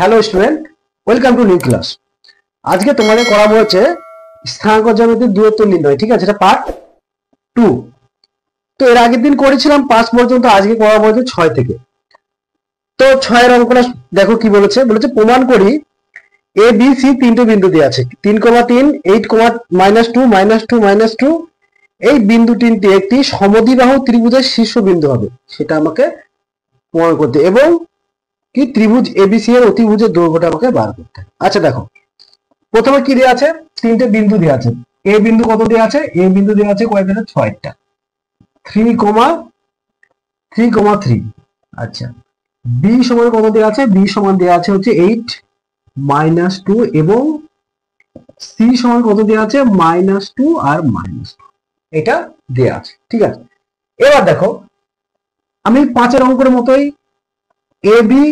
Hello student, welcome to new class. আজকে তোমাদের করাবো হচ্ছে স্থানাঙ্ক জ্যামিতির দূরত্ব নির্ণয়। ঠিক আছে, এটা পার্ট 2। তো এর আগের দিন করেছিলাম 5 পর্যন্ত, আজকে করাবো হচ্ছে 6 থেকে। তো 6 এর অঙ্কটা দেখো কি বলেছে। প্রমাণ করি এ বি সি তিনটে বিন্দু দেওয়া আছে, 3,3, 8,-2, -2, -2। এই বিন্দু তিনটি একটি সমদ্বিবাহু ত্রিভুজের শীর্ষ বিন্দু হবে, সেটা আমাকে প্রমাণ করতে, এবং কি ত্রিভুজ এবিসি এর অতিভুজের দৈর্ঘ্যটা আমাকে বার করতে। আচ্ছা দেখো, প্রথমে কি দেওয়া আছে, তিনটে বিন্দু দেওয়া আছে। এ বিন্দু কত দেওয়া আছে, এ বিন্দু দেওয়া আছে কয়টা, 6টা, 3,3,3। আচ্ছা, বি সমান কত দেওয়া আছে, বি সমান দেওয়া আছে হচ্ছে 8, -2, এবং সি সমান কত দেওয়া আছে, -2 আর -2। এটা দেওয়া আছে। ঠিক আছে, এবার দেখো আমি 5 অঙ্কের মতোই এবি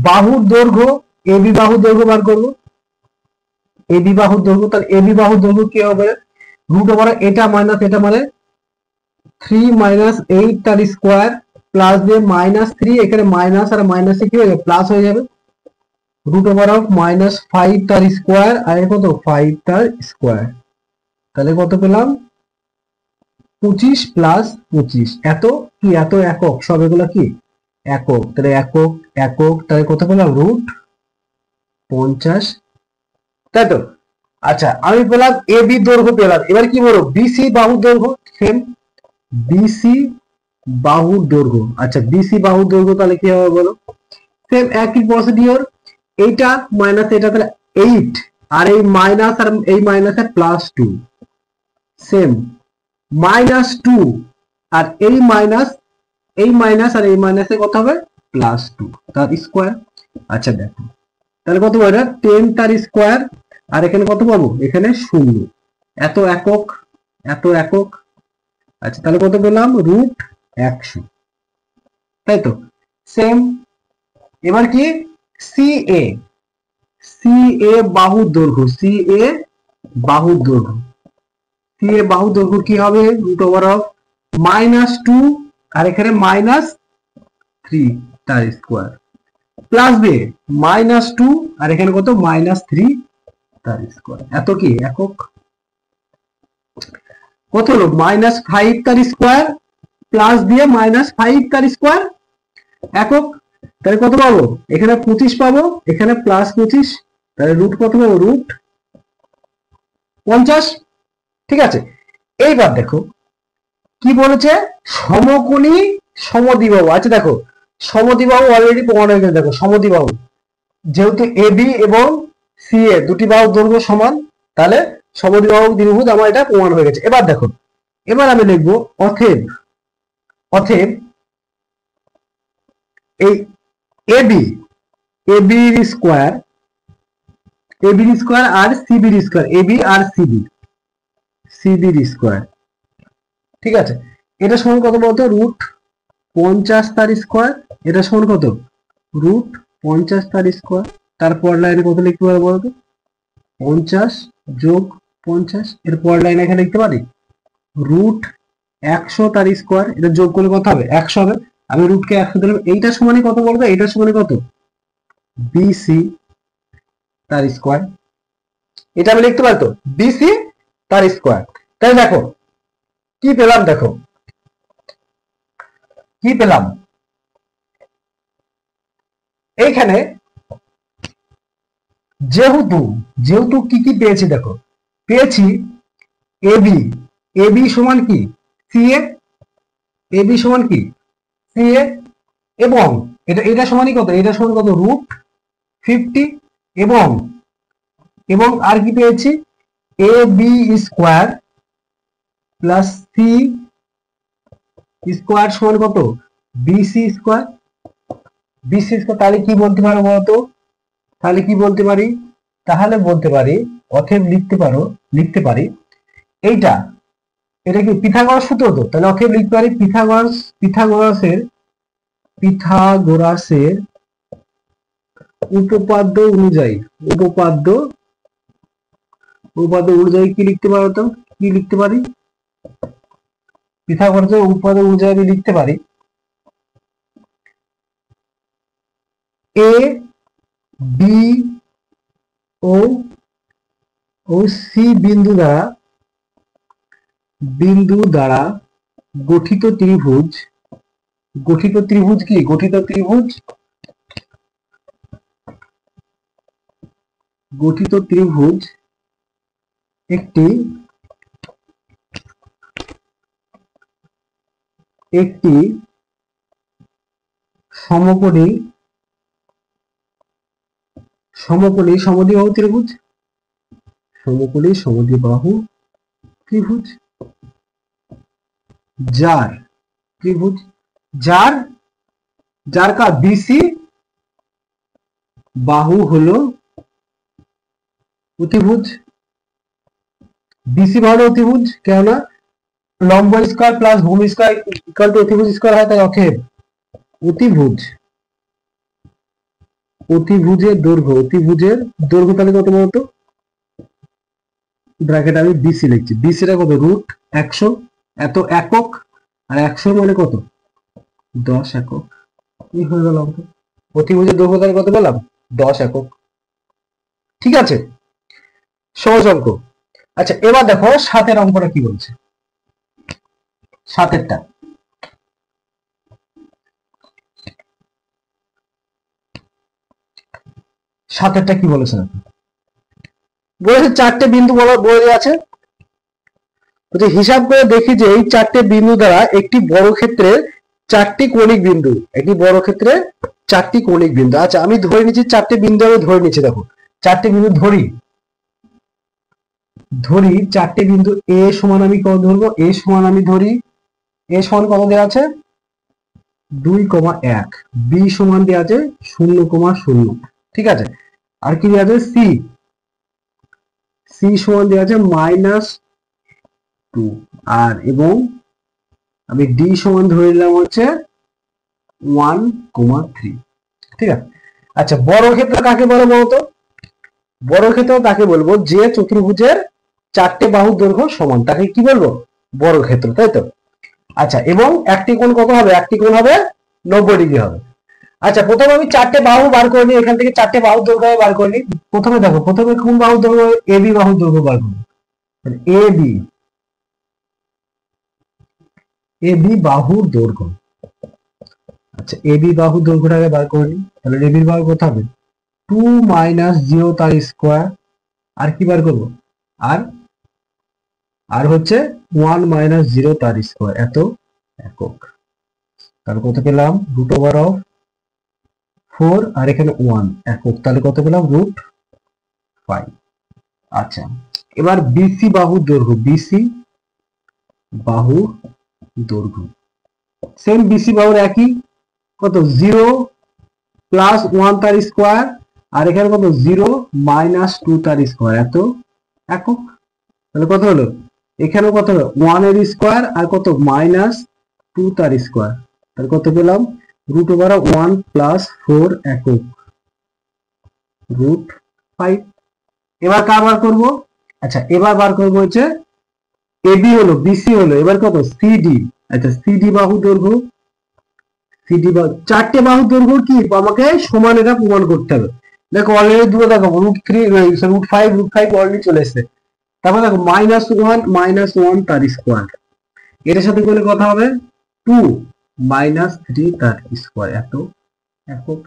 বাহুর দৈর্ঘ্য, এবি বাহুর দৈর্ঘ্য বার করবো। এবি বাহুর দৈর্ঘ্য, তাহলে এবি বাহুর দৈর্ঘ্য কি হবে, রুট ওভার এটা মাইনাস এটা, মানে 3 - 8 তার স্কোয়ার, প্লাস দিয়ে -3, এখানে মাইনাস আর মাইনাসে কি হয়ে যাবে, প্লাস হয়ে যাবে, রুট ওভার অফ -5 তার স্কোয়ার, আর কত 5 তার স্কোয়ার, তাহলে কত পেলাম 25 + 25। এত কি, এত একক, সব এগুলো কি একক, তাহলে একক একক, তাহলে কত পেলাম √50, তাই তো। আচ্ছা, আমি পেলাম এ বি দৈর্ঘ্য পেলাম, এবার কি বলবো, বিসি বাহুর দৈর্ঘ্য, সেম বিসি বাহুর দৈর্ঘ্য। আচ্ছা, বিসি বাহুর দৈর্ঘ্য তাহলে কি হবে বলো, সেম একই প্রসিডিওর, এইটা মাইনাস এটা, তাহলে 8, আর এই মাইনাস আর এই মাইনাস আর +2, সেম -2, আর এই মাইনাস, এই মাইনাস আর এই মাইনাসে কত হবে, +2 তার স্কোয়ার। আচ্ছা দেখো, তাহলে কত পাবো, 10 তার স্কোয়ার, আর এখানে কত পাবো, এখানে 0, এত একক এত একক। আচ্ছা, তাহলে কত পেলাম √100, তাই তো, সেম। এবার কি সি এ, সি এ বাহুর দৈর্ঘ্য, সি এ বাহুর দৈর্ঘ্য, সি এ বাহুর দৈর্ঘ্য কি হবে, √2, আর এখানে -3 তার স্কোয়ার, প্লাস দিয়ে -2, আর এখানে কত -3 তার স্কোয়ার, এত কি একক। কত হলো, -5 তার স্কোয়ার, প্লাস দিয়ে -5 তার স্কোয়ার, একক। তাহলে কত পাবো, এখানে 25 পাবো, এখানে +25, তাহলে রুট কত পাবো, √50। ঠিক আছে, এইবার দেখো কি বলেছে, সমকোণী সমদ্বিবাহু। আচ্ছা দেখো, সমদ্বিবাহু অলরেডি প্রমাণ হয়ে গেছে। দেখো সমদ্বিবাহু, যেহেতু এবি এবং সি এ দুটি বাহুর দৈর্ঘ্য সমান, তাহলে সমদ্বিবাহু দ্বিভুজ আমার এটা প্রমাণ হয়ে গেছে। এবার দেখো, এবার আমি লিখবো অতএব, অতএব এই এবি, এবির স্কোয়ার, এবির স্কোয়ার আর সিবির স্কোয়ার, এবি আর সিবি, সিবির স্কোয়ার। ঠিক আছে, এটা সমান কত বলতো, √50 তার স্কোয়ার, এটা সমান কত, √50 তার স্কোয়ার। তারপর লাইনে কত লিখতে পারবো বলতো, 50 + 50, এরপর লাইনে এখানে লিখতে পারি √100 তার স্কোয়ার, এটা যোগ করলে কত হবে, 100 হবে। আমি রুটকে 100 দিলাম, এইটার সমানই কত বলতো, এইটার সমানই কত, বিসি তার স্কোয়ার। এটা আমি লিখতে পারি তো, বিসি তার স্কোয়ার। তাই দেখো কি পেলাম, দেখো কি পেলাম, এইখানে যেহেতু যেহেতু কি কি পেয়েছি, দেখো পেয়েছি এবি, এবি সমান কি সিএ, এবি সমান কি সিএ, এবং এটা এটা সমানই কত, এটা সমান কত √50, এবং এবং আর কি পেয়েছি, A B square plus C square সমান কত, বিসি স্কোয়ার, বিসি স্কোয়ার। তাহলে কি বলতে পারো বলতো, তাহলে কি বলতে পারি, তাহলে বলতে পারি অতএব লিখতে পারি এইটা, এটা কি পিথাগোরাস সূত্র তো, তাহলে অতএব লিখতে পারি পিথাগোরাসের উপপাদ্য অনুযায়ী, উপপাদ্য অনুযায়ী কি লিখতে পারো তো, কি লিখতে পারি, পিথাগোরাসের উপপাদ্য অনুযায়ী আমি লিখতে পারি A B O O C বিন্দু দ্বারা গঠিত ত্রিভুজ কি গঠিত ত্রিভুজ একটি সমকোণী সমদ্বিবাহু ত্রিভুজ যার का BC বাহু হলো অতিভুজ। BC বাহু অতিভুজ, কেননা লম্ব স্কয়ার প্লাস ভূমি স্কয়ার ইকুয়াল টু অতিভুজ স্কয়ার হয়, তাই অতএব অতিভুজের দৈর্ঘ্য তাহলে কত বলতো, ব্র্যাকেট আমি BC লিখছি, BC টা কত √100, এত একক, আর 100 মানে কত 10 একক। কি হয়ে গেল, অতিভুজের দৈর্ঘ্য তাহলে কত বললাম 10 একক। ঠিক আছে, সহজ অঙ্ক। আচ্ছা এবার দেখো 7 অঙ্কটা কি বলছে, 7 কি বলেছে, বলেছে 4টে বিন্দু বলে আছে। হিসাব করে দেখি যে এই 4টে বিন্দু দ্বারা একটি বর্গক্ষেত্রের 4টি কৌণিক বিন্দু, আচ্ছা আমি ধরে নিচ্ছি 4টে বিন্দু, আমি ধরে নিচ্ছি, দেখো 4টে বিন্দু ধরি 4টে বিন্দু। এ সমান আমি কত ধরবো, এ সমান আমি ধরি, এ সমান কত দেওয়া আছে 2,1, বি সমান দেওয়া আছে 0,0, ঠিক আছে। আর কি দেওয়া আছে, সি সমান দেওয়া আছে -2, আর এবং আমি ডি সমান ধরে নিলাম হচ্ছে 1,3, ঠিক আছে। আচ্ছা বর্গক্ষেত্র কাকে বলে বলতো, বর্গক্ষেত্র তাকে বলবো যে চতুর্ভুজের 4টে বাহুর দৈর্ঘ্য সমান, তাকে কি বলবো বর্গক্ষেত্র, তাই তো। আচ্ছা এবং একটি কোণ কত হবে, একটি কোণ হবে 90 ডিগ্রি হবে। আচ্ছা প্রথমে আমি 4টে বাহু বার করে নিই, এখান থেকে 4টে বাহুর দৈর্ঘ্য বার করে নিই। প্রথমে দেখো, প্রথমে কোন বাহুর দৈর্ঘ্য, এবি বাহুর দৈর্ঘ্য বার করবো, এবি বাহুর দৈর্ঘ্য। আচ্ছা এবি বাহুর দৈর্ঘ্যটাকে বার করে নিই, তাহলে এবির বাহু কত হবে 2 - 0 তার স্কয়ার, আর কি বার করবো, আর হচ্ছে 1 - 0 তার স্কয়ার, এত একক। তাহলে কত পেলাম √4, আর এখানে 1 একক, তাহলে কত পেলাম √5। আচ্ছা এবার বিসি বাহুর দৈর্ঘ্য, সেম বিসি বাহুর একই, কত 0 + 1 তার স্কয়ার, আর এখানে কত 0 - 2 তার স্কয়ার, এত একক। তাহলে কত হলো, এখানেও কত হলো 1 এর স্কয়ার, আর কত -2 তার স্কয়ার, তাহলে কত পেলাম √1 + 4 একক, √5। এবার কার বার করবো, আচ্ছা এবার বার করবো হচ্ছে এবি হলো, বিসি হলো, এবার কত সিডি। আচ্ছা সিডি বাহু দৈর্ঘ্য, 4টে বাহুর দৈর্ঘ্য কি আমাকে সমান, এটা প্রমাণ করতে হবে। দেখো অলরেডি দুটো দেখো √5 অলরেডি চলে এসেছে। তারপর দেখো -1 তার স্কয়ার, এটার সাথে করলে কথা হবে 2 - 3 তার স্কয়ার, এত একক।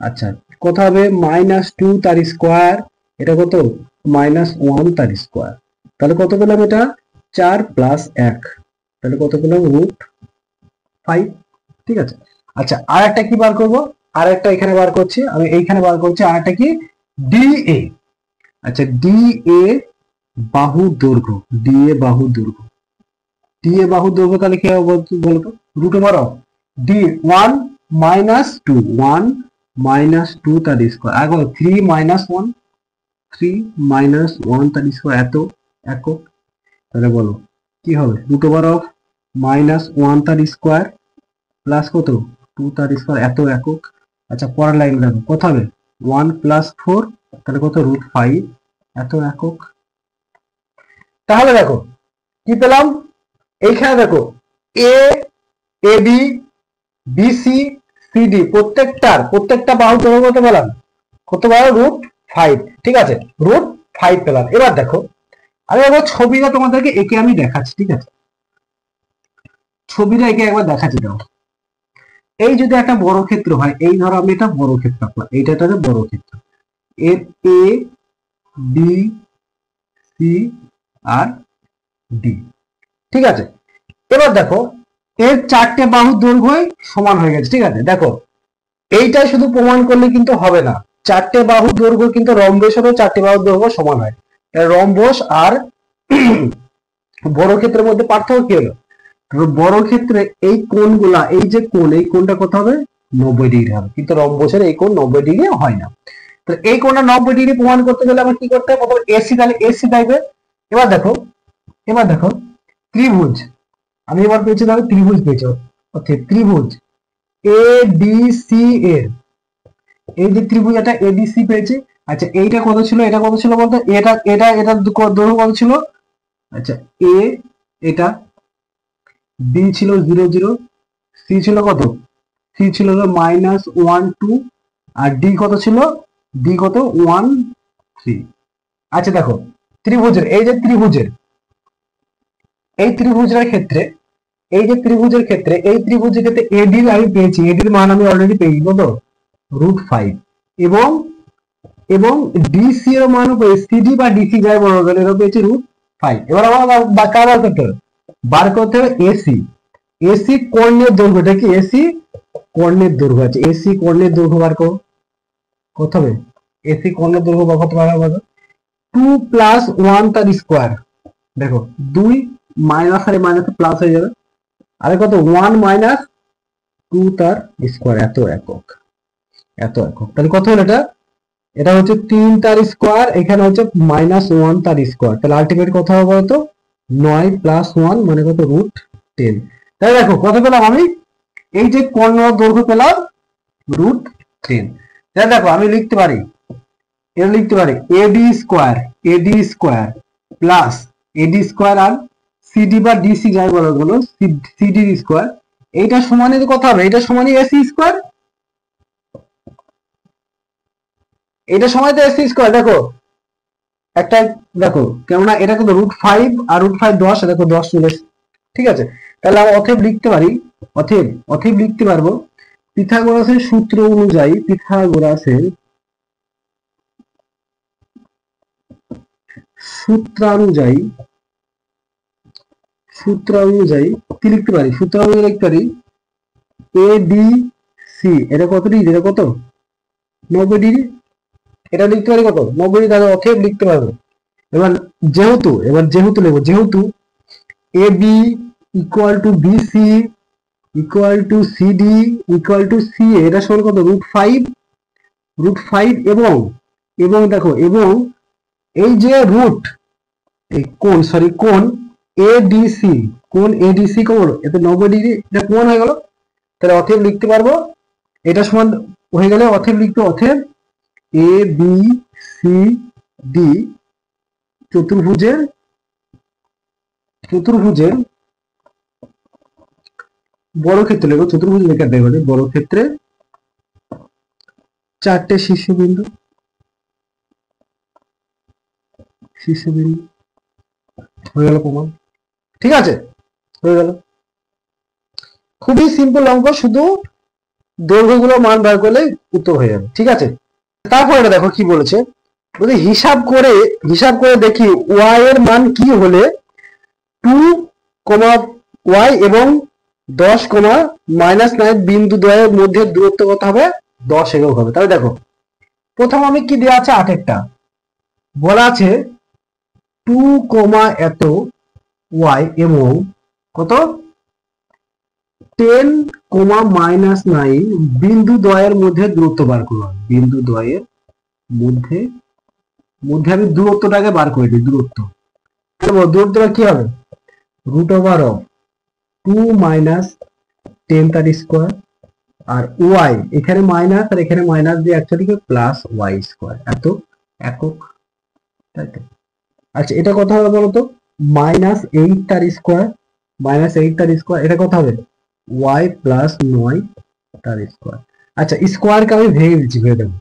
আচ্ছা কত হবে -2 তার স্কয়ার, এটা কত -1 তার স্কয়ার, তাহলে কত পেলাম, এটা 4 + 1, তাহলে কত পেলাম √5, ঠিক আছে। আচ্ছা আর একটা কি বার করব, আর একটা এখানে বার করছি, আমি এইখানে বার করছি, আর একটা কি ডিএ। আচ্ছা ডিএ বাহু দৈর্ঘ্য, ডিএ বাহু দৈর্ঘ্য তাহলে কি হবে বলতো, √1 - 2 তার স্কয়ার, আর 3 - 1 তার স্কয়ার, এত একক। তাহলে বলো কি হবে, √1 তার স্কয়ার প্লাস কত 2 তার স্কয়ার, এত একক। আচ্ছা পরের লাইন দেখো কত হবে 1 + 4, তাহলে কত √5, এত একক। তাহলে দেখো কি পেলাম, এইখানে দেখো এ, এবি, বিসি, সিডি প্রত্যেকটা বাহু দৈর্ঘ্য কত পেলাম কত পারো √5, ঠিক আছে, √5 পেলাম। এবার দেখো আমি একবার ছবিটা তোমাদেরকে একে আমি দেখাচ্ছি, ঠিক আছে, ছবিটা একে একবার দেখাচ্ছি। দাও, এই যদি একটা বড় ক্ষেত্র হয়, এই ধরো আমি এটা বড় ক্ষেত্র আঁকলাম, এইটা একটা বড় ক্ষেত্র, এর A B C R D, ঠিক আছে। এবার দেখো এর চারটে বাহুর দৈর্ঘ্য সমান হয়ে গেছে, ঠিক আছে। দেখো এইটা শুধু প্রমাণ করলে কিন্তু হবে না, চারটে বাহুর দৈর্ঘ্য কিন্তু রম্বসেরও চারটে বাহুর দৈর্ঘ্য সমান হয়। রম্বস আর বড় ক্ষেত্রের মধ্যে পার্থক্য কি হলো? বড় ক্ষেত্রে এই কোণগুলা, এই যে কোণ, এই কোণটা কত হবে? 90 ডিগ্রি হবে, কিন্তু রম্বসের এই কোণ 90 ডিগ্রি হয় না। তো এই কোণটা 90 ডিগ্রি প্রমাণ করতে গেলে আমার কি করতে হবে? প্রথমে এসি, তাহলে এসি টাইপের। এবার দেখো ত্রিভুজ, আমি এবার পেয়েছি, তাহলে ত্রিভুজ পেয়েছি, ওকে, ত্রিভুজ এ বি সি এর, এই যে ত্রিভুজ এটা এবিসি পেয়েছি। আচ্ছা এইটা কত ছিল, এটা কত ছিল বলতো? এটা দৈর্ঘ্য কত ছিল? আচ্ছা এ, এটা বি ছিল 0 0, সি ছিল কত? সি ছিল -1 2, আর ডি কত ছিল? ডি কত? 1 3। আচ্ছা দেখো ত্রিভুজের, এই যে ত্রিভুজের, এই ত্রিভুজের ক্ষেত্রে, এই যে ত্রিভুজের ক্ষেত্রে, এই ত্রিভুজের ক্ষেত্রে এডির আমি পেয়েছি, এডির মান আমি অলরেডি পেয়েছি কত? √5। এবং এবং ডিসি এর মানও পেয়েছি, সিডি বা ডিসি যাই বড় গেল, এরও পেয়েছি √5। এবার আমার কার বার করতে হবে? বার করতে হবে এসি, এসি কর্ণের দৈর্ঘ্যটা কি? এসি কর্ণের দৈর্ঘ্য আছে, এসি কর্ণের দৈর্ঘ্য বার করো, কত হবে? এসি কর্ণের দৈর্ঘ্য বার করতে পারবে কত? 2 + 1 তার স্কোয়ার। দেখো 2 মাইনাস আর মাইনাস প্লাস হয়ে যাবে, আরে কত? 1 - 2 তার স্কোয়ার, এত একক, এত একক। তাহলে কত হলো এটা? এটা হচ্ছে 3 তার স্কোয়ার, এখানে হচ্ছে -1 তার স্কোয়ার, তাহলে আলটিমেট কত হবে বলতো? 9 + 1 মানে কত? √10। তাহলে দেখো কত পেলাম আমি? এই যে কর্ণ দৈর্ঘ্য পেলাম √10। তাহলে দেখো আমি লিখতে পারি, এটা লিখতে পারি AD square, AD square plus AD square আর সিডি বা ডিসি যাই বলা হলো, সিডি স্কোয়ার, এইটা সমানের কত হবে? এটা সমানই এসি স্কোয়ার, এটা সমান তো এসি স্কোয়ার। দেখো একটা, দেখো কেননা এটা কিন্তু √5 আর √5 10, দেখো 10 চলে এসেছে, ঠিক আছে। তাহলে আমরা অতএব লিখতে পারি, অতএব লিখতে পারবো পিথাগোরাসের সূত্র অনুযায়ী, পিথাগোরাসের সূত্রানুযায়ী কি লিখতে পারি? সূত্রানুযায়ী লিখতে পারি এ বি সি, এটা কত ডিগ্রি? এটা কত? 90 ডিগ্রি। এটা লিখতে পারি কত? 90 ডিগ্রি। তাহলে অতএব লিখতে পারবো। যেহেতু নেব, যেহেতু A B equal to BC equal to CD equal to C, এটা সমান কত? √5 এবং দেখো, এবং এই যে এই কোণ এডিসি, কোণ এডিসি কত হলো? এতে 90 ডিগ্রি, এটা কোণ হয়ে গেল। তাহলে অতএব লিখতে পারবো, এটা সমান হয়ে গেলে অতএব অতএব এ বি সি ডি চতুর্ভুজের বড় ক্ষেত্রে লিখো, চতুর্ভুজ লেখা দেবে, বড় ক্ষেত্রে চারটে শীর্ষবিন্দু হয়ে গেল প্রমাণ, ঠিক আছে, হয়ে গেল। খুবই সিম্পল অঙ্ক, শুধু দৈর্ঘ্যগুলো মান বার করলে উত্তর হয়ে যাবে, ঠিক আছে। তারপরে দেখো কি বলেছে, যদি হিসাব করে দেখি y এর মান কি হলে 2, y এবং 10, -9 বিন্দু দ্বয়ের মধ্যে দূরত্ব কত হবে? 10 একক হবে। তাহলে দেখো প্রথম আমি কি দেওয়া আছে? 8 বলা আছে 2, এত y এবং কত? 10, -9 বিন্দু দ্বয়ের মধ্যে দূরত্ব বার করলাম, বিন্দু দ্বয়ের মধ্যে আমি দূরত্বটাকে বার করে দিই, দূরত্বটা কি হবে? √2 - 10 তার স্কোয়ার, আর ওয়াই এখানে মাইনাস আর এখানে মাইনাস দিয়ে অ্যাকচুয়ালি +y², এত একক, তাই তো। আচ্ছা এটা কত হবে বলতো? -8 তার স্কোয়ার, এটা কত হবে? y + 9 তার স্কোয়ার। আচ্ছা স্কোয়ারকে আমি ভেঙে দিচ্ছি, ভেঙে দেবো,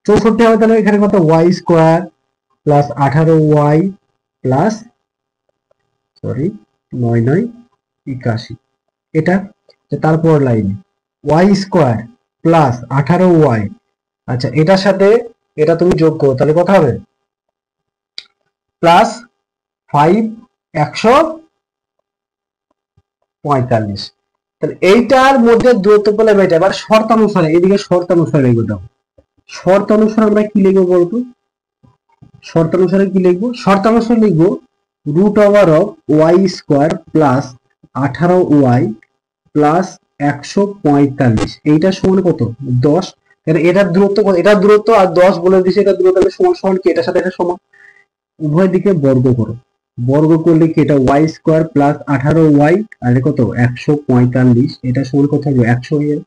64 হবে, তাহলে এখানে কত y square plus 18y plus sorry 9 9 81 এটা। তারপর লাইনে ওয়াই স্কোয়ার প্লাস 18y, আচ্ছা এটার সাথে এটা তুমি যোগ করো, তাহলে কত হবে প্লাস 5 145। তাহলে এইটার মধ্যে দূরত্ব পেলাম এটা। এবার শর্তানুসারে এদিকে শর্তানুসারে এগো দাও। শর্তানুসারে আমরা কি লিখবো বলতো? শর্তানুসারে কি লিখবো? শর্তানুসারে লিখবো root over of y square plus 18y plus 145, এইটা সমান কত 10। এটার দূরত্ব কত? এটার দূরত্ব আর 10 বলে দিছে, এটা দূরত্ব সমান সমান কি এটার সাথে এটা সমান, উভয় দিকে বর্গ করো। বর্গ করলে কি এটা ওয়াই স্কোয়ার প্লাস 18y আর কত 145, এটা সমান কত হবে 100 হয়ে যাবে।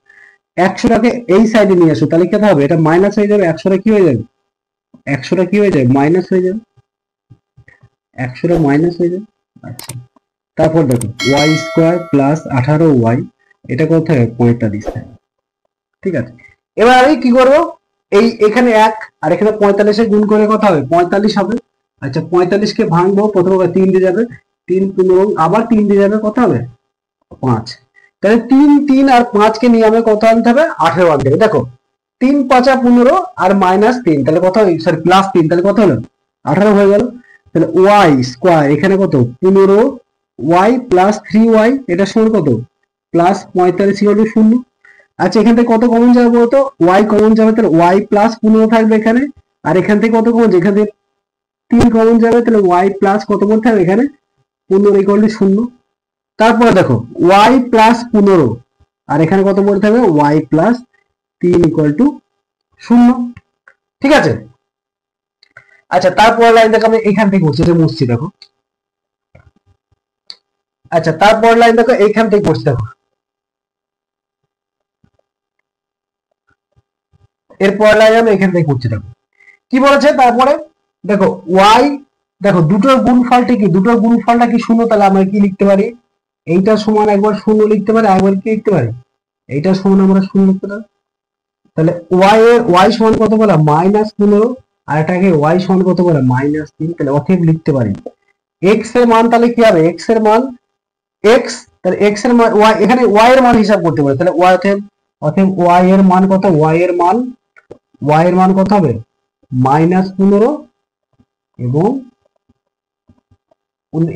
100টাকে এই সাইডে নিয়ে আসো, তাহলে কি হবে এটা মাইনাস হয়ে যাবে। 100টা কি হয়ে যাবে? 100টা কি হয়ে যাবে? মাইনাস হয়ে যাবে। 100টা মাইনাস হয়ে যাবে। আচ্ছা তারপর দেখো ওয়াই স্কোয়ার প্লাস 18y, এটা কত থাকে 45 থাকে। ঠিক আছে, এবার আমি কি করবো, এই এখানে 1 আর এখানে 45 গুণ করে কত হবে 45 হবে। আচ্ছা 45কে ভাঙবো, প্রথমে 3 দিয়ে যাবে, 3 15 আবার 3 দিয়ে যাবে, কত হবে 5। তাহলে 3 3 আর 5 কে নিয়ে আমি কত আনতে হবে 18 আনতে হবে। দেখো 3 5 15 আর মাইনাস 3, তাহলে কত হবে সরি প্লাস 3, তাহলে কত হলো 18 হয়ে গেল। তাহলে ওয়াই স্কোয়ার এখানে কত 15y প্লাস 3y, এটা সমান কত প্লাস 45 ইকুয়াল টু 0। আচ্ছা এখান থেকে কত কমন যাবে বলতো? y কমন যাবে, তাহলে y প্লাস 15 থাকবে এখানে, আর এখান থেকে কত কমন যাবে? এখান থেকে 3 কমন যাবে, তাহলে y প্লাস কত বলতে হবে এখানে 15 ইকুয়াল টু 0। তারপরে দেখো y প্লাস 15 আর এখানে কত বলতে হবে y প্লাস 3 ইকুয়াল টু 0। ঠিক আছে, আচ্ছা তারপর লাইন দেখো আমি এখান থেকে করছি, এটা মুছছি দেখো। আচ্ছা তারপর লাইন দেখো এইখান থেকে করছি দেখো। এরপর লাইন আমি এখান থেকে করছি দেখো কি বলেছে। তারপরে দেখো y, দেখো দুটোর গুণফলটা কি, দুটোর গুণফলটা কি 0, তাহলে আমরা কি লিখতে পারি এইটা সমান একবার 0 লিখতে পারি, একবার কি লিখতে পারি এইটা সমান আমরা 0 লিখতে পারি। তাহলে y সমান কত বলা -15 আর এটাকে y সমান কত বলা -3, তাহলে অতএব লিখতে পারি x এর মান, তাহলে কি হবে x এর মান x, তাহলে x এর মান y, এখানে y এর মান হিসাব করতে পারি, তাহলে y অতএব y এর মান কত, y এর মান কত হবে -15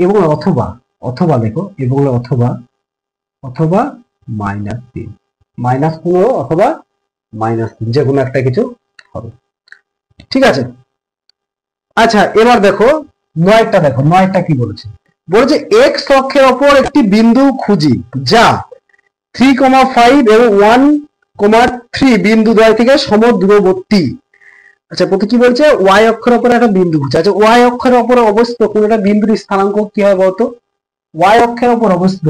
এবং অথবা অথবা দেখো এবং অথবা -3 -15 অথবা -3, যে কোনো একটা কিছু হবে। ঠিক আছে, আচ্ছা এবার দেখো 9টা, দেখো 9টা কি বলেছে, বলেছে x অক্ষের ওপর একটি বিন্দু খুঁজি যা 3,5 এবং 1,3 বিন্দু দ্বয় থেকে সমদূরবর্তী। আচ্ছা প্রথমে কি বলছে y অক্ষের ওপর একটা বিন্দু খুঁজছে। আচ্ছা y অক্ষের ওপর অবস্থিত কোন একটা বিন্দুর স্থানাঙ্ক কি হয় বলতো? y অক্ষের ওপর অবস্থিত,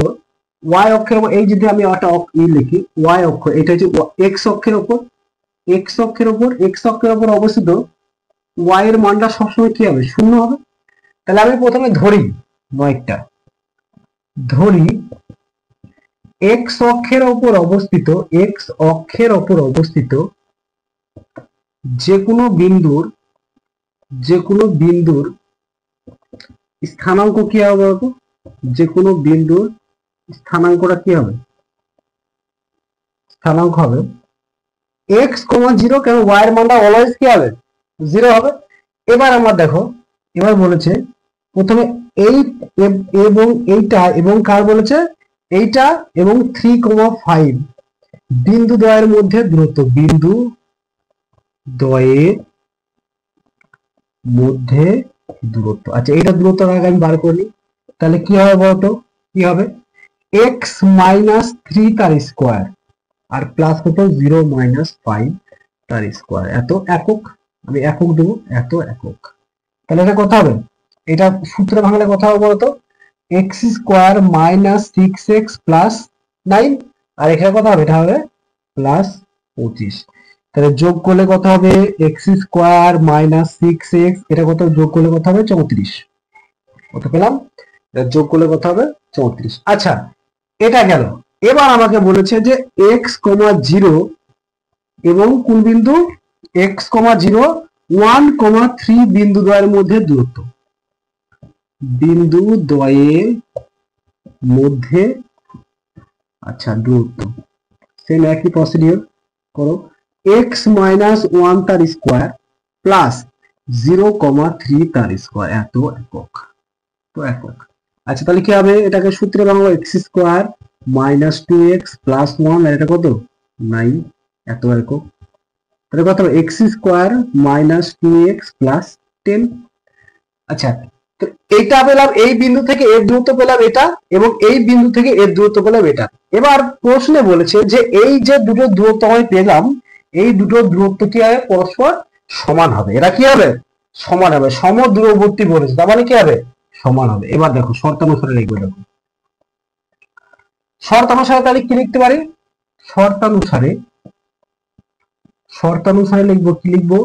y অক্ষের ওপর এই যদি আমি একটা লিখি y অক্ষ, এটা হচ্ছে x অক্ষের ওপর, x অক্ষের ওপর অবস্থিত y এর মানটা সবসময় কি হবে 0 হবে। তাহলে আমি প্রথমে ধরি 9টা, ধরি x অক্ষের ওপর অবস্থিত যে কোনো বিন্দুর স্থানাঙ্ক কি হবে বলতো? যে কোনো বিন্দুর স্থানাঙ্কটা কি হবে? স্থানাঙ্ক হবে x, 0, কেন y এর মানটা অলওয়েজ কি হবে 0 হবে। এবার আমরা দেখো, এবার বলেছে প্রথমে এই এবং এইটা এবং কার বলেছে এইটা এবং 3,5 বিন্দু দ্বয়ের মধ্যে দূরত্ব, বিন্দু দ্বয়ের মধ্যে দূরত্ব। আচ্ছা এইটা দূরত্ব আগে আমি বার করি, তাহলে কি হবে বলতো? কি হবে x -3 তার স্কোয়ার আর প্লাস কত 0 -5 তার স্কোয়ার, এত একক, আমি একক দেবো এত একক। তাহলে এটা কত হবে? এটা সূত্র ভাঙলে কত হবে বলতো? x স্কোয়ার -6x প্লাস 9 আর এখানে কত হবে? এটা হবে প্লাস 25। তাহলে যোগ করলে কত হবে x স্কোয়ার -6x, এটা কত যোগ করলে কত হবে 34, কত পেলাম? এটা যোগ করলে কত হবে 34। আচ্ছা এটা গেল। এবার আমাকে বলেছে যে x, 0 এবং কোন বিন্দু এক্স কমা 0 1,3 বিন্দু দ্বয়ের মধ্যে দূরত্ব, বিন্দু দ্বয়ের মধ্যে আচ্ছা দূরত্ব সেম একই প্রসিডিওর করো, এক্স মাইনাস 1 তার স্কোয়ার প্লাস 0,3 তার স্কোয়ার এত একক, তো একক। আচ্ছা তাহলে কি হবে, এটাকে সূত্রে বানাবো x square minus 2x plus 1 আর এটা কত 9 এত একক। তাহলে কত হবে x square minus 2x plus 10। আচ্ছা তো এইটা পেলাম, এই বিন্দু থেকে এর দূরত্ব পেলাম এটা, এবং এই বিন্দু থেকে এর দূরত্ব পেলাম এটা। এবার প্রশ্নে বলেছে যে এই যে দুটো দূরত্ব আমি পেলাম, এই দুটো দূরত্ব কি হবে পরস্পর সমান হবে, এরা কি হবে সমান হবে, সমদূরবর্তী বলেছে তার মানে কি হবে সমান হবে। এবার দেখো শর্তানুসারে লিখবো, দেখো শর্তানুসারে তাহলে কি লিখতে পারি, শর্তানুসারে শর্তানুসারে লিখবো কি লিখবো,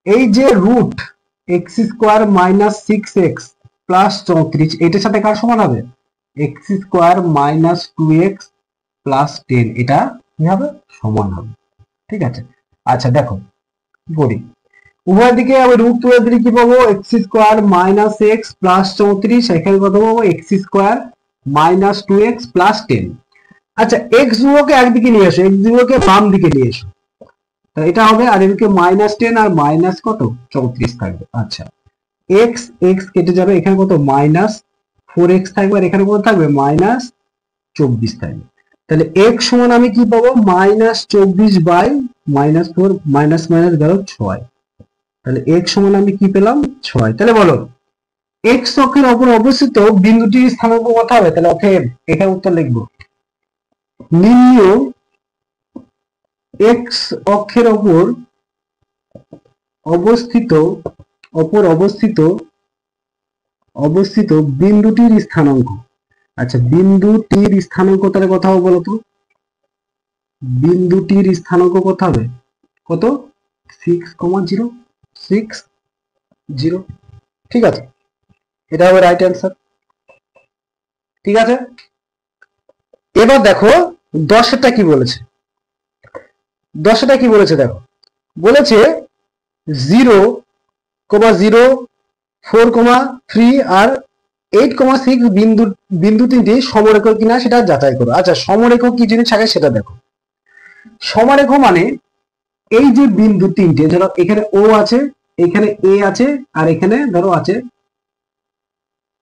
এই যে root x square minus 6x plus 34 এটার সাথে কার সমান হবে x square minus 2x plus 10 এটা কি হবে সমান হবে, ঠিক আছে। আচ্ছা দেখো কি করি, উভয় দিকে আমি রুট তুলে দিলে কি পাবো x square minus x plus 34, এখানে কত পাবো x square minus 2x plus 10। আচ্ছা এক্স ধ্রুবকে একদিকে নিয়ে এসো, এক্স ধ্রুবকে বাম দিকে নিয়ে এসো, এটা হবে, আর এদিকে -10 আর মাইনাস কত 34 থাকবে। আচ্ছা এক্স এক্স কেটে যাবে, এখানে কত -4x থাকবে, আর এখানে কত থাকবে -24 থাকবে। তাহলে এক্স সমান আমি কি পাবো -24 বাই -4 মাইনাস মাইনাস গেল 6, তাহলে এক্স সমান আমি কি পেলাম 6। তাহলে বলো এক্স অক্ষের উপর অবস্থিত বিন্দুটির স্থানাঙ্ক কত হবে, তাহলে ওকে এখানে উত্তর লিখবো, নির্ণয় এক্স অক্ষের উপর অবস্থিত বিন্দুটির স্থানাঙ্ক। আচ্ছা বিন্দুটির স্থানাঙ্ক তাহলে কত হবে বলতো, বিন্দুটির স্থানাঙ্ক কত হবে কত 6,060, ঠিক আছে, এটা হবে রাইট অ্যান্সার, ঠিক আছে। এবার দেখো 10টা কি বলেছে, 10টা কি বলেছে দেখো, বলেছে 0,0 4,3 আর 8,6 বিন্দু তিনটি সমরেখ কিনা সেটা যাচাই করো। আচ্ছা সমরেখ কি জিনিস আগে সেটা দেখো, সমরেখ মানে এই যে বিন্দু তিনটে, ধরো এখানে ও আছে, এখানে এ আছে, আর এখানে ধরো আছে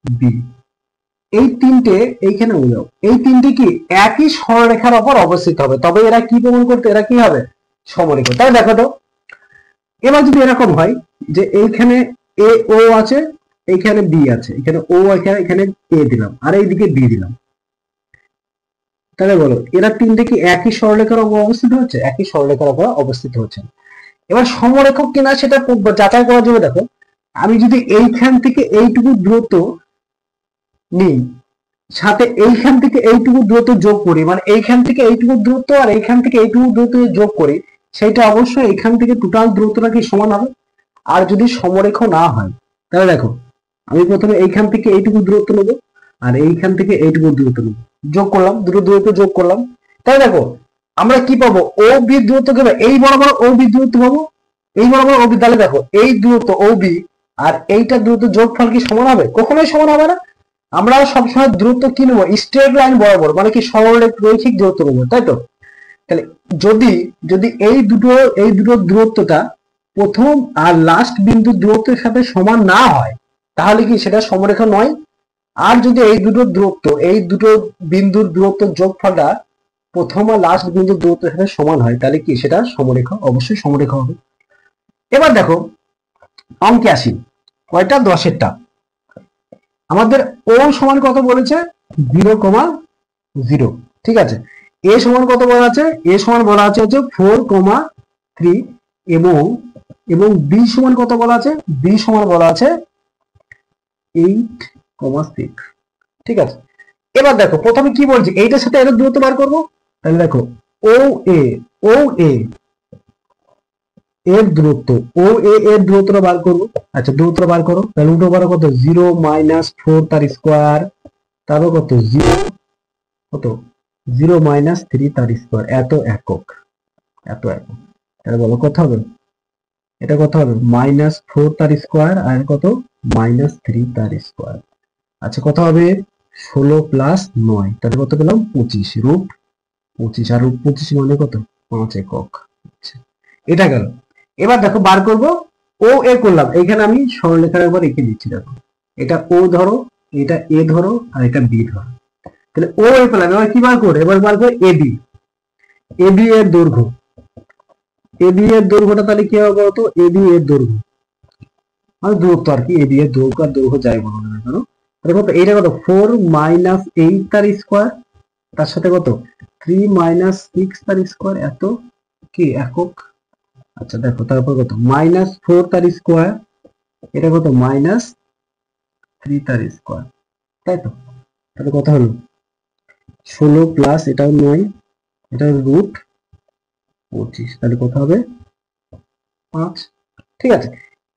বি, এই তিনটে এইখানে ও যাও, এই তিনটে কি একই সরলরেখার উপর অবস্থিত হবে, তবে এরা কি প্রমাণ করতে, এরা কি হবে সমরেখ। তাই দেখো তো এবার যদি এরকম হয় যে এইখানে এ ও আছে, এইখানে বি আছে, এখানে ও এখানে এ দিলাম, আর এইদিকে বি দিলাম, তাহলে বলো এরা তিনটে কি একই সরলরেখার উপর অবস্থিত হচ্ছে, একই সরলরেখার উপর অবস্থিত হচ্ছে। এবার সমরেখক কিনা সেটা যাচাই করার জন্য দেখো, আমি যদি এইখান থেকে এইটুকু দূরত্ব নিই, সাথে এইখান থেকে এইটুকু দূরত্ব যোগ করি, মানে এইখান থেকে এইটুকু দূরত্ব আর এইখান থেকে এইটুকু দূরত্ব যোগ করি, সেটা অবশ্যই এখান থেকে টোটাল দূরত্বটা কি সমান হবে। আর যদি সমরেখ না হয় তাহলে দেখো আমি প্রথমে এইখান থেকে এইটুকু দূরত্ব নেবো, আর এইখান থেকে এইটুকু দূরত্ব নেবো, যোগ করলাম, দুটো দূরত্ব যোগ করলাম, তাহলে দেখো আমরা কি পাবো ও বি দূরত্ব কি পাবো, এই বরাবর ও বি দূরত্ব পাবো, এই বরাবর ও বি, তাহলে দেখো এই দূরত্ব ও বি আর এইটা দূরত্ব যোগফল কি সমান হবে, কখনোই সমান হবে না। আমরা সবসময় দূরত্ব কি নেবো স্ট্রেট লাইন বরাবর, মানে কি রৈখিক দূরত্ব নেবো, তাই তো। তাহলে যদি যদি এই দুটো দূরত্বটা প্রথম আর লাস্ট বিন্দুর দূরত্বের সাথে সমান না হয় তাহলে কি সেটা সমরেখ নয়। আর যদি এই দুটো বিন্দুর দূরত্ব যোগফলটা প্রথম আর লাস্ট বিন্দুর দূরত্বের সাথে সমান হয় তাহলে কি সেটা সমরেখ, অবশ্যই সমরেখ হবে। এবার দেখো অঙ্কে আসি, কয়টা 10এরটা, আমাদের ও সমান কত বলেছে 0,0, ঠিক আছে। এ সমান কত বলা আছে, এ সমান বলা আছে হচ্ছে 4,3 এবং বি সমান কত বলা আছে, বি সমান বলা আছে 8,6, ঠিক আছে। এবার দেখো প্রথমে কি বলছি, এইটার সাথে এর দূরত্ব বার করবো, তাহলে দেখো ও এ এর দূরত্ব, ও এ এর দূরত্বটা বার করবো। আচ্ছা দূরত্ব বার করো, তাহলে উল্টো বার কত 0 - 4 তার স্কোয়ার, তারপর কত 0 - 3 তার স্কোয়ার, এত একক, তাহলে বলো কত হবে এটা কত হবে -4 তার স্কোয়ার আর কত -3 তার স্কোয়ার। আচ্ছা কত হবে 16 + 9 তাহলে কত পেলাম 25 √25 আর √25 মানে কত 5 একক। আচ্ছা, এটা গেল। এবার দেখো বার করব ও এ করলাম, এখানে আমি সরলরেখার একবার এঁকে দিচ্ছি। দেখো এটা ও ধরো, এটা এ ধরো আর এটা বি ধরো, তাহলে ও এ পেলাম। এবার কি বার করবো, এবার বার করে এবি। এবি এর দৈর্ঘ্য, এবি এর দৈর্ঘ্যটা তাহলে কি হবে বলতো, এবি এর দৈর্ঘ্য মানে দূরত্ব আর কি, এবি এর দৈর্ঘ্য আর দৈর্ঘ্য যাই বলো না কেন, তাহলে কত এইটা কত 4 - 8 তার স্কোয়ার, তার সাথে কত 3 - 6 তার স্কোয়ার, এত কি একক। আচ্ছা দেখো তারপর কত -4 তার স্কোয়ার, এটা কত -3 তার স্কোয়ার, তাই তো। তাহলে কত হলো 16 প্লাস এটাও 9, এটা √25, তাহলে কত হবে 5। ঠিক আছে,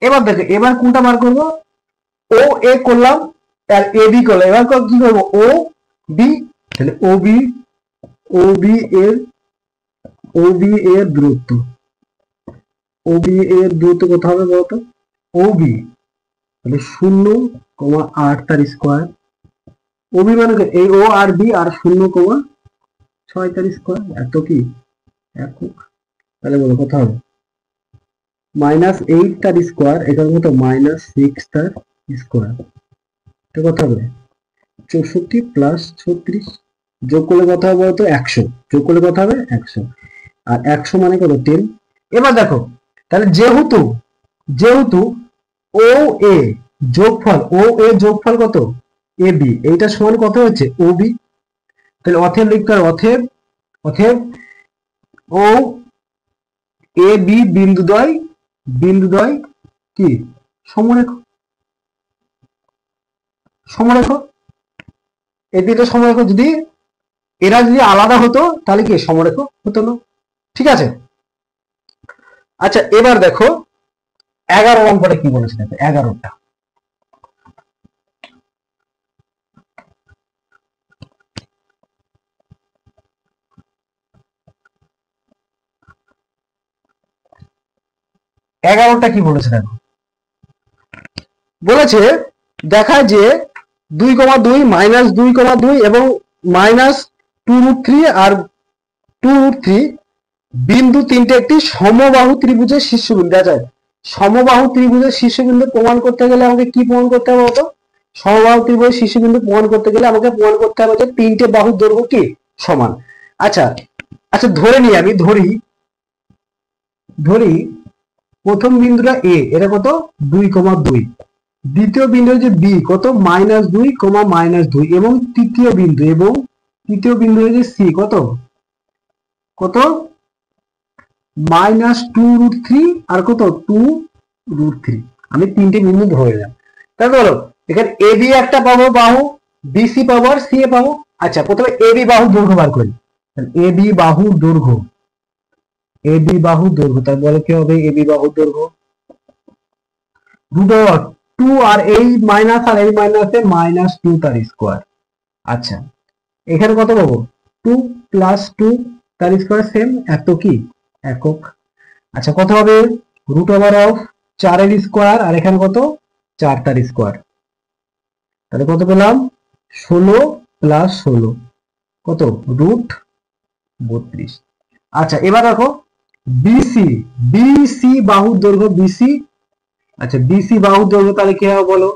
এবার দেখো এবার কোনটা বার করবো, ও এ করলাম আর এ বি করলাম, এবার কি করবো ও বি। তাহলে ও বি এর দূরত্ব, ও বি এর দূরত্ব কত হবে বলতো, ও বি তাহলে 0,8 তার স্কোয়ার, ও বি মানে এই ও আর বি আর 0,6 তার স্কোয়ার, এত কি একক। তাহলে বলো কত হবে -8 তার স্কোয়ার, এটার মতো -6 তার স্কোয়ার, এটা কত হবে 64 প্লাস 36, যোগ করলে কত হবে বলতো 100, যোগ করলে কত হবে 100, আর 100 মানে কত 10। এবার দেখো তাহলে যেহেতু যেহেতু ও এ যোগফল কত এ বি, এইটা সমান কত হচ্ছে ও বি, তাহলে অতএব লিখতে হবে অতএব ও এ বি বিন্দুদ্বয় কি সমরেখ, এই দুটো সমরেখ, যদি এরা যদি আলাদা হতো তাহলে কি সমরেখ হতো না। ঠিক আছে, আচ্ছা এবার দেখো 11 নম্বরে কি বলেছে, দেখো 11টা কি বলেছে দেখো, বলেছে দেখায় যে 2,2 -2,2 এবং -2√3 আর 2√3 বিন্দু তিনটে একটি সমবাহু ত্রিভুজের শীর্ষবিন্দু। আছে সমবাহু ত্রিভুজের শীর্ষবিন্দু প্রমাণ করতে গেলে আমাকে কি প্রমাণ করতে হবে বলতো, সমবাহু ত্রিভুজের শীর্ষবিন্দু প্রমাণ করতে গেলে আমাকে প্রমাণ করতে হবে যে তিনটে বাহুর দৈর্ঘ্য কি সমান। আচ্ছা আচ্ছা ধরে নিই, আমি ধরি প্রথম বিন্দুটা এ, এটা কত 2,2, দ্বিতীয় বিন্দু হচ্ছে বি কত -2, -2 এবং তৃতীয় বিন্দু হচ্ছে সি কত -2√3 আর কত 2√3। আমি তিনটে বিন্দু ধরলাম, তাই বলো এখানে এ বি একটা পাবো বাহু, বিসি পাবো আর সি এ পাবো। আচ্ছা প্রথমে এ বি বাহু দৈর্ঘ্য বার করি, এ বি বাহু দৈর্ঘ্য তাই বলে কি হবে এ বি বাহু দৈর্ঘ্য √2 আর এই মাইনাস আর এই মাইনাসে -2 তার স্কোয়ার। আচ্ছা এখানে কত পাবো 2 + 2 তার স্কোয়ার, সেম এত কি একক। আচ্ছা কত হবে √4 এর স্কোয়ার আর এখানে কত 4 তার স্কোয়ার, তাহলে কত পেলাম 16 + 16 কত √32। আচ্ছা এবার দেখো বিসি বাহুর দৈর্ঘ্য বিসি। আচ্ছা বিসি বাহুর দৈর্ঘ্য তাহলে কি হবে বলো,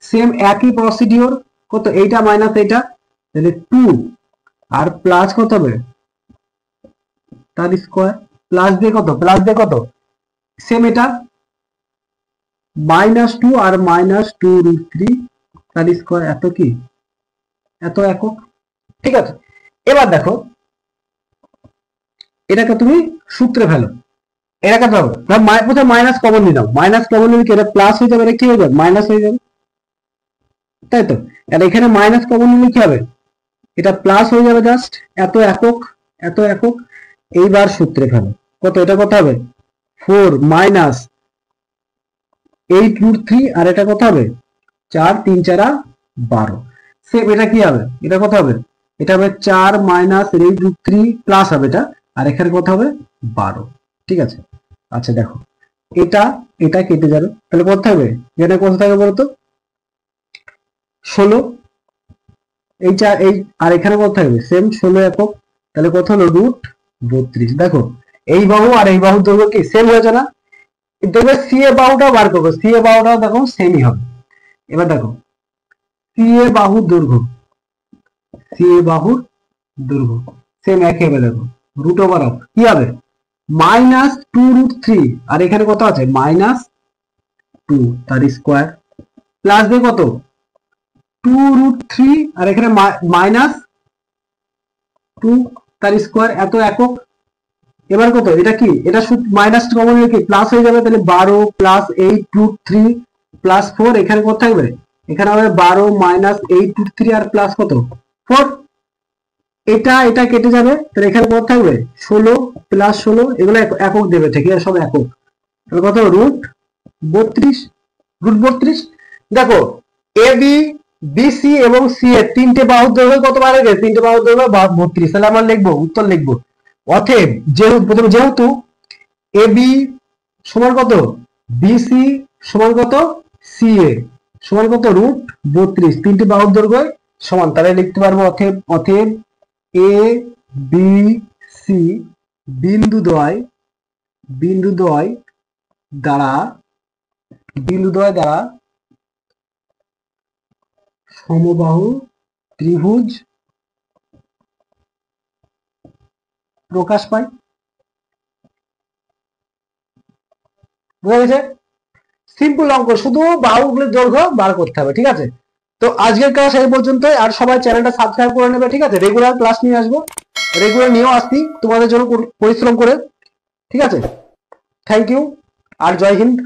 সেম একই প্রসিডিওর, কত এইটা মাইনাস এইটা, তাহলে 2 আর প্লাস কত হবে তার স্কোয়ার, প্লাস দিয়ে কত সেম এটা -2 আর -2√3 তার স্কোয়ার, এত কি এত একক। ঠিক আছে, এবার দেখো এটাকে তুমি সূত্রে ফেলো, এটাকে ধরো প্রথমে মাইনাস কমন নিয়ে নাও, মাইনাস কমন নিলে কি এটা প্লাস হয়ে যাবে, এটা কি হয়ে যাবে মাইনাস হয়ে যাবে, তাই তো। আর এখানে মাইনাস কমন নিলে কি হবে, এটা প্লাস হয়ে যাবে জাস্ট, এত একক। এইবার সূত্রে ফেলো, কত এটা কত হবে 4 -8√3 আর এটা কত হবে 4 3 4 12, সেম এটা কি হবে, এটা কত হবে, এটা হবে 4 -8√3 প্লাস হবে এটা, আর এখানে কত হবে 12। ঠিক আছে, আচ্ছা দেখো এটা এটা কেটে যাবে, তাহলে কত থাকবে? এটা কত থাকবে বলতো? 16। এই আর এখানে কত থাকবে? সেম 16 একক, তাহলে কত হলো? √32। দেখো এই বাহু আর এই বাহুর দৈর্ঘ্য কি সেম হয়েছে না? দেখবে সি এ বাহুটা বার করবো, সি এ বাহুটা দেখো সেমই হবে। এবার দেখো সি এ বাহুর দৈর্ঘ্য, সি এ বাহুর দৈর্ঘ্য সেম একই হবে। দেখো √ওভার কি হবে? -2√3, আর এখানে কত আছে? -2 তার স্কোয়ার, প্লাস দিয়ে কত? 2√3, আর এখানে -2 তার স্কোয়ার, এত একক। এবার কত? এটা কি? এটা মাইনাস কমন হয়ে কি প্লাস হয়ে যাবে, তাহলে 12 প্লাস 8√3 প্লাস 4, এখানে কত থাকবে? এখানে হবে 12 মাইনাস 8√3 আর প্লাস কত? 4। এটা কেটে যাবে, তাহলে এখানে কত থাকবে? 16 প্লাস 16, এগুলো একক দেবে, ঠিক আছে, সব একক। তাহলে কত? √32, √32। দেখো এ বি, বি সি এবং সি এর তিনটে বাহুর দৈর্ঘ্য কত বার হয়ে গেছে? তিনটে বাহুর দৈর্ঘ্য 32। তাহলে আমরা লিখবো, উত্তর লিখবো, অতএব যেহেতু এ বি সমান কত? বিসি সমান কত? সি এ সমান কত? √32, তিনটি বাহুর দৈর্ঘ্য সমান, তাহলে লিখতে পারবো অতএব এ বি সি বিন্দুদ্বয় দ্বারা সমবাহু ত্রিভুজ প্রকাশ পায়। বুঝা গেছে? সিম্পল অঙ্ক, শুধু বাহুগুলোর দৈর্ঘ্য বার করতে হবে, ঠিক আছে? তো আজকের ক্লাস এই পর্যন্তই, আর সবাই চ্যানেলটা সাবস্ক্রাইব করে নেবে, ঠিক আছে? রেগুলার ক্লাস নিয়ে আসবো, রেগুলার নিয়েও আসছি তোমাদের জন্য পরিশ্রম করে, ঠিক আছে? থ্যাংক ইউ আর জয় হিন্দ।